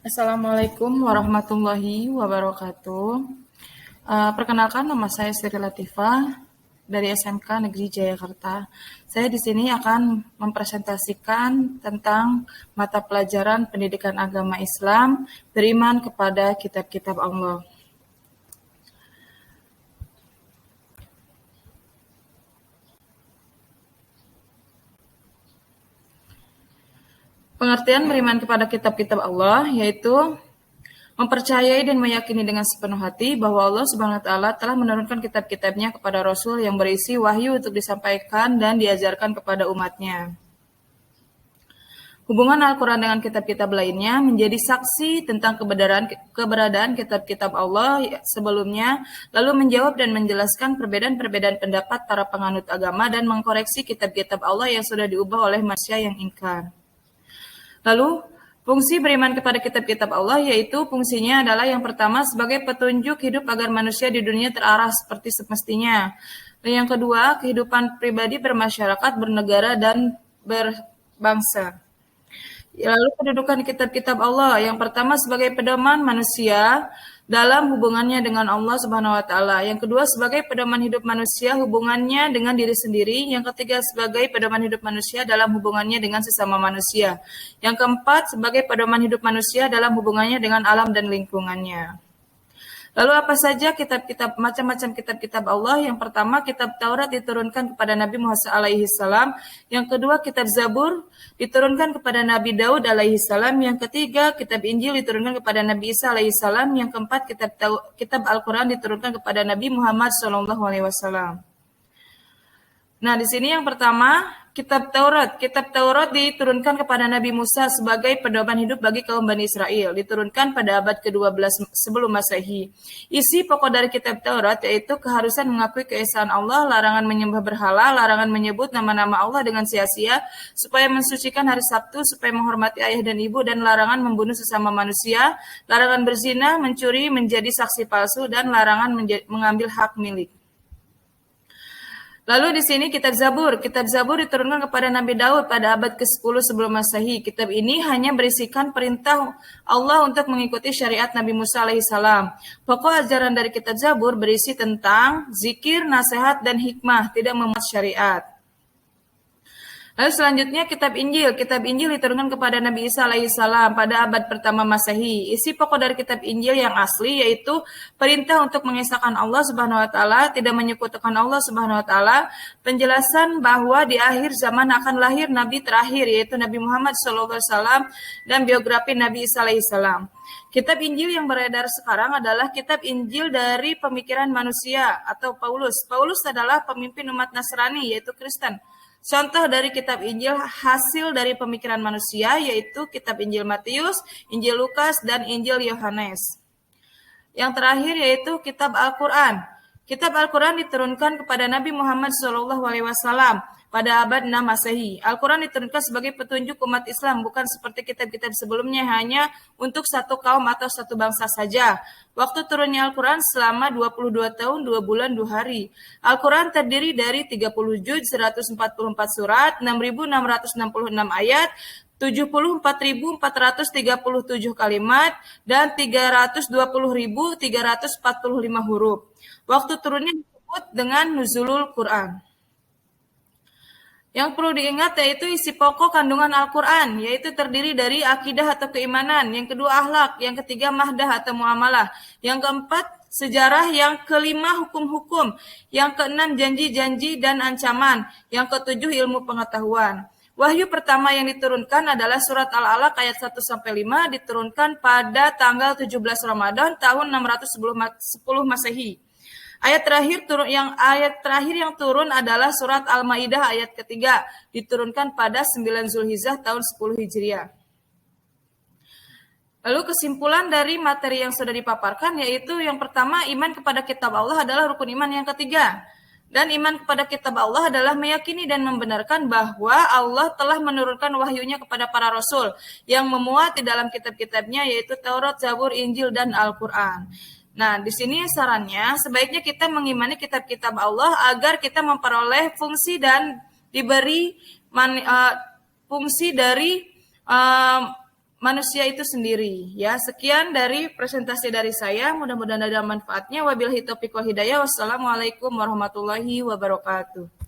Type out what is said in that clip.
Assalamualaikum warahmatullahi wabarakatuh. Perkenalkan, nama saya Sri Latifah dari SMK Negeri Jayakarta. Saya di sini akan mempresentasikan tentang mata pelajaran pendidikan agama Islam, beriman kepada kitab-kitab Allah. Pengertian beriman kepada kitab-kitab Allah yaitu mempercayai dan meyakini dengan sepenuh hati bahwa Allah Subhanahu wa taala telah menurunkan kitab-kitabnya kepada Rasul yang berisi wahyu untuk disampaikan dan diajarkan kepada umatnya. Hubungan Al-Quran dengan kitab-kitab lainnya menjadi saksi tentang keberadaan kitab-kitab Allah sebelumnya, lalu menjawab dan menjelaskan perbedaan-perbedaan pendapat para penganut agama dan mengkoreksi kitab-kitab Allah yang sudah diubah oleh manusia yang ingkar. Lalu, fungsi beriman kepada kitab-kitab Allah yaitu fungsinya adalah yang pertama sebagai petunjuk hidup agar manusia di dunia terarah seperti semestinya. Dan yang kedua, kehidupan pribadi bermasyarakat, bernegara, dan berbangsa. Lalu kedudukan kitab-kitab Allah yang pertama sebagai pedoman manusia dalam hubungannya dengan Allah Subhanahu wa taala. Yang kedua sebagai pedoman hidup manusia hubungannya dengan diri sendiri. Yang ketiga sebagai pedoman hidup manusia dalam hubungannya dengan sesama manusia. Yang keempat sebagai pedoman hidup manusia dalam hubungannya dengan alam dan lingkungannya. Lalu apa saja macam-macam kitab-kitab Allah? Yang pertama, kitab Taurat diturunkan kepada Nabi Muhammad alaihi salam. Yang kedua, kitab Zabur diturunkan kepada Nabi Daud alaihi salam. Yang ketiga, kitab Injil diturunkan kepada Nabi Isa alaihi salam. Yang keempat, kitab Al-Quran diturunkan kepada Nabi Muhammad sallallahu alaihi wasallam. Nah, di sini yang pertama, kitab Taurat. Kitab Taurat diturunkan kepada Nabi Musa sebagai pedoman hidup bagi kaum Bani Israel. Diturunkan pada abad ke-12 sebelum Masehi. Isi pokok dari kitab Taurat yaitu keharusan mengakui keesaan Allah, larangan menyembah berhala, larangan menyebut nama-nama Allah dengan sia-sia, supaya mensucikan hari Sabtu, supaya menghormati ayah dan ibu, dan larangan membunuh sesama manusia, larangan berzina, mencuri, menjadi saksi palsu, dan larangan mengambil hak milik. Lalu di sini kitab Zabur. Kitab Zabur diturunkan kepada Nabi Daud pada abad ke-10 sebelum Masehi. Kitab ini hanya berisikan perintah Allah untuk mengikuti syariat Nabi Musa alaihissalam. Pokok ajaran dari kitab Zabur berisi tentang zikir, nasihat, dan hikmah, tidak memuat syariat. Lalu selanjutnya kitab Injil. Kitab Injil diturunkan kepada Nabi Isa alaihissalam pada abad pertama Masehi. Isi pokok dari kitab Injil yang asli yaitu perintah untuk mengesahkan Allah Subhanahu wa taala, tidak menyekutukan Allah Subhanahu wa taala, penjelasan bahwa di akhir zaman akan lahir nabi terakhir yaitu Nabi Muhammad sallallahu alaihi wasallam, dan biografi Nabi Isa alaihissalam. Kitab Injil yang beredar sekarang adalah kitab Injil dari pemikiran manusia atau Paulus. Paulus adalah pemimpin umat Nasrani yaitu Kristen. Contoh dari kitab Injil hasil dari pemikiran manusia yaitu kitab Injil Matius, Injil Lukas, dan Injil Yohanes. Yang terakhir yaitu kitab Al-Quran. Kitab Al-Quran diturunkan kepada Nabi Muhammad SAW pada abad 6 Masehi. Al-Quran diturunkan sebagai petunjuk umat Islam, bukan seperti kitab-kitab sebelumnya hanya untuk satu kaum atau satu bangsa saja. Waktu turunnya Al-Quran selama 22 tahun, 2 bulan, 2 hari. Al-Quran terdiri dari 30 juz, 144 surat, 6.666 ayat, 74.437 kalimat, dan 320.345 huruf. Waktu turunnya disebut dengan nuzulul Quran. Yang perlu diingat yaitu isi pokok kandungan Al-Quran, yaitu terdiri dari akidah atau keimanan, yang kedua akhlak, yang ketiga mahdah atau muamalah, yang keempat sejarah, yang kelima hukum-hukum, yang keenam janji-janji dan ancaman, yang ketujuh ilmu pengetahuan. Wahyu pertama yang diturunkan adalah surat Al-Alaq ayat 1-5 diturunkan pada tanggal 17 Ramadan tahun 610 Masehi. Ayat terakhir yang turun adalah surat Al-Maidah ayat ketiga, diturunkan pada 9 Zulhijjah tahun 10 Hijriah. Lalu kesimpulan dari materi yang sudah dipaparkan yaitu yang pertama, iman kepada kitab Allah adalah rukun iman yang ketiga. Dan iman kepada kitab Allah adalah meyakini dan membenarkan bahwa Allah telah menurunkan wahyunya kepada para rasul yang memuat di dalam kitab-kitabnya yaitu Taurat, Zabur, Injil, dan Al-Quran. Nah, di sini sarannya sebaiknya kita mengimani kitab-kitab Allah agar kita memperoleh fungsi dan diberi fungsi dari manusia itu sendiri. Ya, sekian dari presentasi dari saya. Mudah-mudahan ada manfaatnya. Wabillahi taufiq wal hidayah. Wassalamualaikum warahmatullahi wabarakatuh.